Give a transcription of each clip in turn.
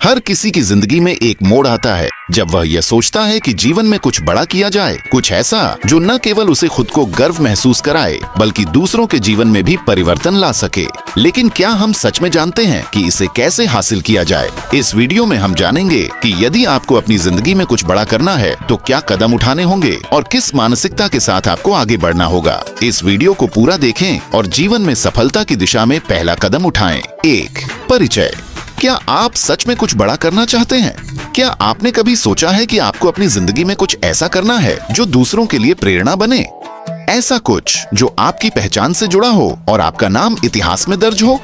हर किसी की जिंदगी में एक मोड़ आता है जब वह यह सोचता है कि जीवन में कुछ बड़ा किया जाए, कुछ ऐसा जो न केवल उसे खुद को गर्व महसूस कराए बल्कि दूसरों के जीवन में भी परिवर्तन ला सके। लेकिन क्या हम सच में जानते हैं कि इसे कैसे हासिल किया जाए? इस वीडियो में हम जानेंगे कि यदि आपको अपनी जिंदगी में कुछ बड़ा करना है तो क्या कदम उठाने होंगे और किस मानसिकता के साथ आपको आगे बढ़ना होगा। इस वीडियो को पूरा देखें और जीवन में सफलता की दिशा में पहला कदम उठाएं। 1. परिचय। क्या आप सच में कुछ बड़ा करना चाहते हैं? क्या आपने कभी सोचा है कि आपको अपनी जिंदगी में कुछ ऐसा करना है जो दूसरों के लिए प्रेरणा बने? ऐसा कुछ जो आपकी पहचान से जुड़ा हो और आपका नाम इतिहास में दर्ज हो?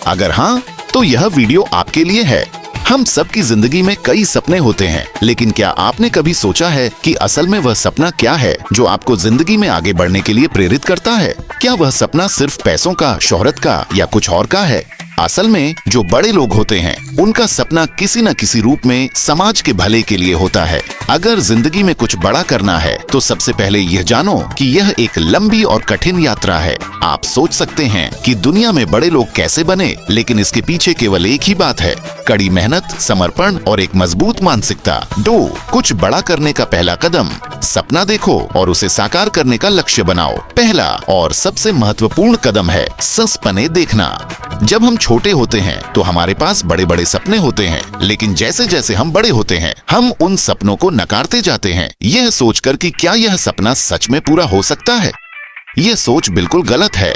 अगर हाँ, तो यह वीडियो आपके लिए है। हम सबकी जिंदगी में कई सपने होते हैं, लेकिन क्या आपने कभी सोचा है कि असल में वह सपना क्या है जो आपको जिंदगी में आगे बढ़ने के लिए प्रेरित करता है? क्या वह सपना सिर्फ पैसों का, शोहरत का या कुछ और का है? असल में जो बड़े लोग होते हैं उनका सपना किसी न किसी रूप में समाज के भले के लिए होता है। अगर जिंदगी में कुछ बड़ा करना है तो सबसे पहले यह जानो कि यह एक लंबी और कठिन यात्रा है। आप सोच सकते हैं कि दुनिया में बड़े लोग कैसे बने, लेकिन इसके पीछे केवल एक ही बात है: कड़ी मेहनत, समर्पण और एक मजबूत मानसिकता। 2. कुछ बड़ा करने का पहला कदम। सपना देखो और उसे साकार करने का लक्ष्य बनाओ। पहला और सबसे महत्वपूर्ण कदम है सपने देखना। जब हम छोटे होते हैं तो हमारे पास बड़े बड़े सपने होते हैं, लेकिन जैसे जैसे हम बड़े होते हैं हम उन सपनों को नकारते जाते हैं, यह सोचकर कि क्या यह सपना सच में पूरा हो सकता है। यह सोच बिल्कुल गलत है।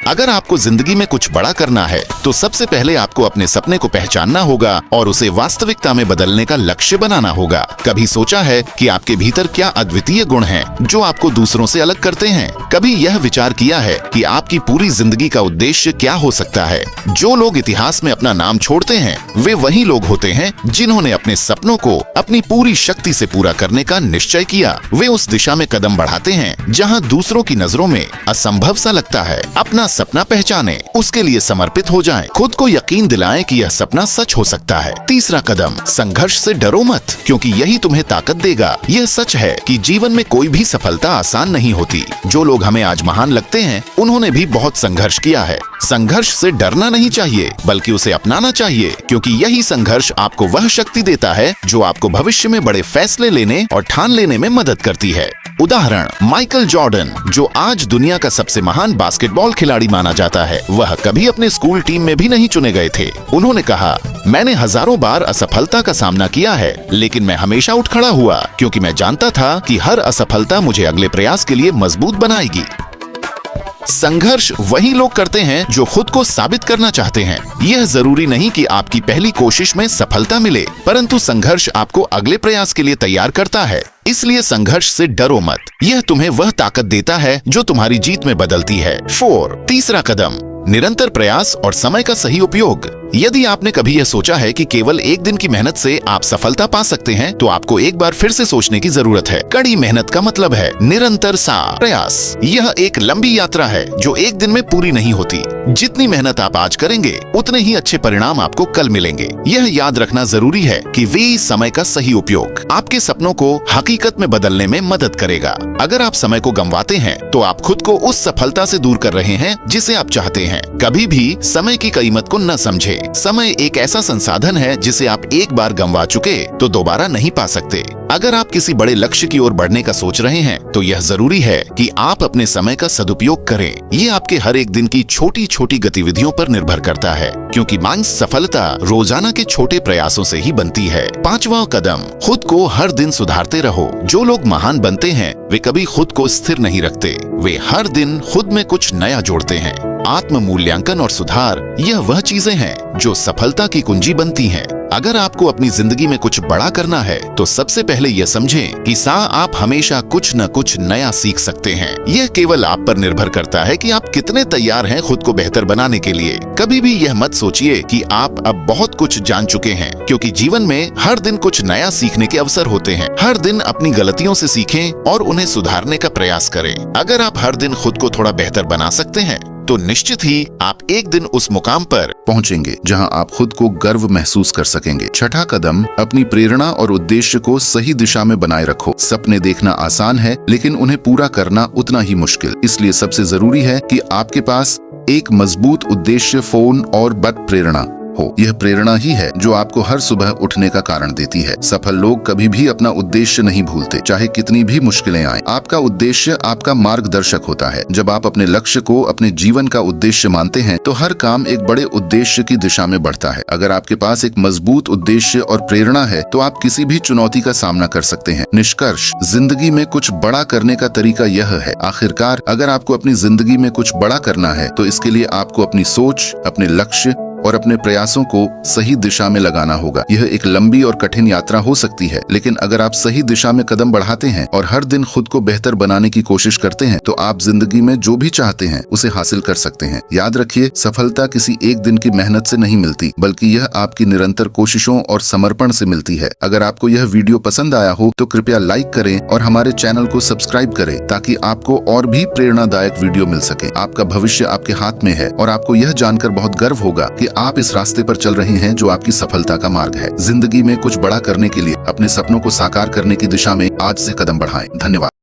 अगर आपको जिंदगी में कुछ बड़ा करना है तो सबसे पहले आपको अपने सपने को पहचानना होगा और उसे वास्तविकता में बदलने का लक्ष्य बनाना होगा। कभी सोचा है कि आपके भीतर क्या अद्वितीय गुण हैं जो आपको दूसरों से अलग करते हैं? कभी यह विचार किया है कि आपकी पूरी जिंदगी का उद्देश्य क्या हो सकता है? जो लोग इतिहास में अपना नाम छोड़ते हैं वे वही लोग होते हैं जिन्होंने अपने सपनों को अपनी पूरी शक्ति से पूरा करने का निश्चय किया। वे उस दिशा में कदम बढ़ाते हैं जहाँ दूसरों की नजरों में असंभव सा लगता है। अपना सपना पहचाने, उसके लिए समर्पित हो जाएं, खुद को यकीन दिलाएं कि यह सपना सच हो सकता है। तीसरा कदम, संघर्ष से डरो मत, क्योंकि यही तुम्हें ताकत देगा। यह सच है कि जीवन में कोई भी सफलता आसान नहीं होती। जो लोग हमें आज महान लगते हैं उन्होंने भी बहुत संघर्ष किया है। संघर्ष से डरना नहीं चाहिए बल्कि उसे अपनाना चाहिए, क्योंकि यही संघर्ष आपको वह शक्ति देता है जो आपको भविष्य में बड़े फैसले लेने और ठान लेने में मदद करती है। उदाहरण, माइकल जॉर्डन, जो आज दुनिया का सबसे महान बास्केटबॉल खिलाड़ी माना जाता है, वह कभी अपने स्कूल टीम में भी नहीं चुने गए थे। उन्होंने कहा, मैंने हजारों बार असफलता का सामना किया है, लेकिन मैं हमेशा उठ खड़ा हुआ क्योंकि मैं जानता था कि हर असफलता मुझे अगले प्रयास के लिए मजबूत बनाएगी। संघर्ष वही लोग करते हैं जो खुद को साबित करना चाहते हैं। यह जरूरी नहीं कि आपकी पहली कोशिश में सफलता मिले, परंतु संघर्ष आपको अगले प्रयास के लिए तैयार करता है। इसलिए संघर्ष से डरो मत, यह तुम्हें वह ताकत देता है जो तुम्हारी जीत में बदलती है। 4. तीसरा कदम, निरंतर प्रयास और समय का सही उपयोग। यदि आपने कभी यह सोचा है कि केवल एक दिन की मेहनत से आप सफलता पा सकते हैं, तो आपको एक बार फिर से सोचने की जरूरत है। कड़ी मेहनत का मतलब है निरंतर प्रयास। यह एक लंबी यात्रा है जो एक दिन में पूरी नहीं होती। जितनी मेहनत आप आज करेंगे उतने ही अच्छे परिणाम आपको कल मिलेंगे। यह याद रखना जरूरी है कि वे समय का सही उपयोग आपके सपनों को हकीकत में बदलने में मदद करेगा। अगर आप समय को गंवाते हैं तो आप खुद को उस सफलता से दूर कर रहे हैं जिसे आप चाहते हैं। कभी भी समय की कीमत को न समझे। समय एक ऐसा संसाधन है जिसे आप एक बार गंवा चुके तो दोबारा नहीं पा सकते। अगर आप किसी बड़े लक्ष्य की ओर बढ़ने का सोच रहे हैं तो यह जरूरी है कि आप अपने समय का सदुपयोग करें। ये आपके हर एक दिन की छोटी छोटी गतिविधियों पर निर्भर करता है, क्योंकि मानस सफलता रोजाना के छोटे प्रयासों से ही बनती है। 5वां कदम, खुद को हर दिन सुधारते रहो। जो लोग महान बनते हैं वे कभी खुद को स्थिर नहीं रखते, वे हर दिन खुद में कुछ नया जोड़ते हैं। आत्म मूल्यांकन और सुधार, यह वह चीजें हैं जो सफलता की कुंजी बनती हैं। अगर आपको अपनी जिंदगी में कुछ बड़ा करना है तो सबसे पहले यह समझें कि आप हमेशा कुछ न कुछ नया सीख सकते हैं। यह केवल आप पर निर्भर करता है कि आप कितने तैयार हैं खुद को बेहतर बनाने के लिए। कभी भी यह मत सोचिए कि आप अब बहुत कुछ जान चुके हैं, क्योंकि जीवन में हर दिन कुछ नया सीखने के अवसर होते हैं। हर दिन अपनी गलतियों से सीखें और उन्हें सुधारने का प्रयास करें। अगर आप हर दिन खुद को थोड़ा बेहतर बना सकते हैं तो निश्चित ही आप एक दिन उस मुकाम पर पहुंचेंगे जहां आप खुद को गर्व महसूस कर सकेंगे। 6ठा कदम, अपनी प्रेरणा और उद्देश्य को सही दिशा में बनाए रखो। सपने देखना आसान है, लेकिन उन्हें पूरा करना उतना ही मुश्किल। इसलिए सबसे जरूरी है कि आपके पास एक मजबूत उद्देश्य, फोन और बद प्रेरणा हो। यह प्रेरणा ही है जो आपको हर सुबह उठने का कारण देती है। सफल लोग कभी भी अपना उद्देश्य नहीं भूलते, चाहे कितनी भी मुश्किलें आए। आपका उद्देश्य आपका मार्गदर्शक होता है। जब आप अपने लक्ष्य को अपने जीवन का उद्देश्य मानते हैं तो हर काम एक बड़े उद्देश्य की दिशा में बढ़ता है। अगर आपके पास एक मजबूत उद्देश्य और प्रेरणा है तो आप किसी भी चुनौती का सामना कर सकते हैं। निष्कर्ष, जिंदगी में कुछ बड़ा करने का तरीका यह है। आखिरकार अगर आपको अपनी जिंदगी में कुछ बड़ा करना है तो इसके लिए आपको अपनी सोच, अपने लक्ष्य और अपने प्रयासों को सही दिशा में लगाना होगा। यह एक लंबी और कठिन यात्रा हो सकती है, लेकिन अगर आप सही दिशा में कदम बढ़ाते हैं और हर दिन खुद को बेहतर बनाने की कोशिश करते हैं तो आप जिंदगी में जो भी चाहते हैं उसे हासिल कर सकते हैं। याद रखिए, सफलता किसी एक दिन की मेहनत से नहीं मिलती, बल्कि यह आपकी निरंतर कोशिशों और समर्पण से मिलती है। अगर आपको यह वीडियो पसंद आया हो तो कृपया लाइक करें और हमारे चैनल को सब्सक्राइब करें ताकि आपको और भी प्रेरणादायक वीडियो मिल सके। आपका भविष्य आपके हाथ में है और आपको यह जानकर बहुत गर्व होगा कि आप इस रास्ते पर चल रहे हैं जो आपकी सफलता का मार्ग है। जिंदगी में कुछ बड़ा करने के लिए अपने सपनों को साकार करने की दिशा में आज से कदम बढ़ाएं। धन्यवाद।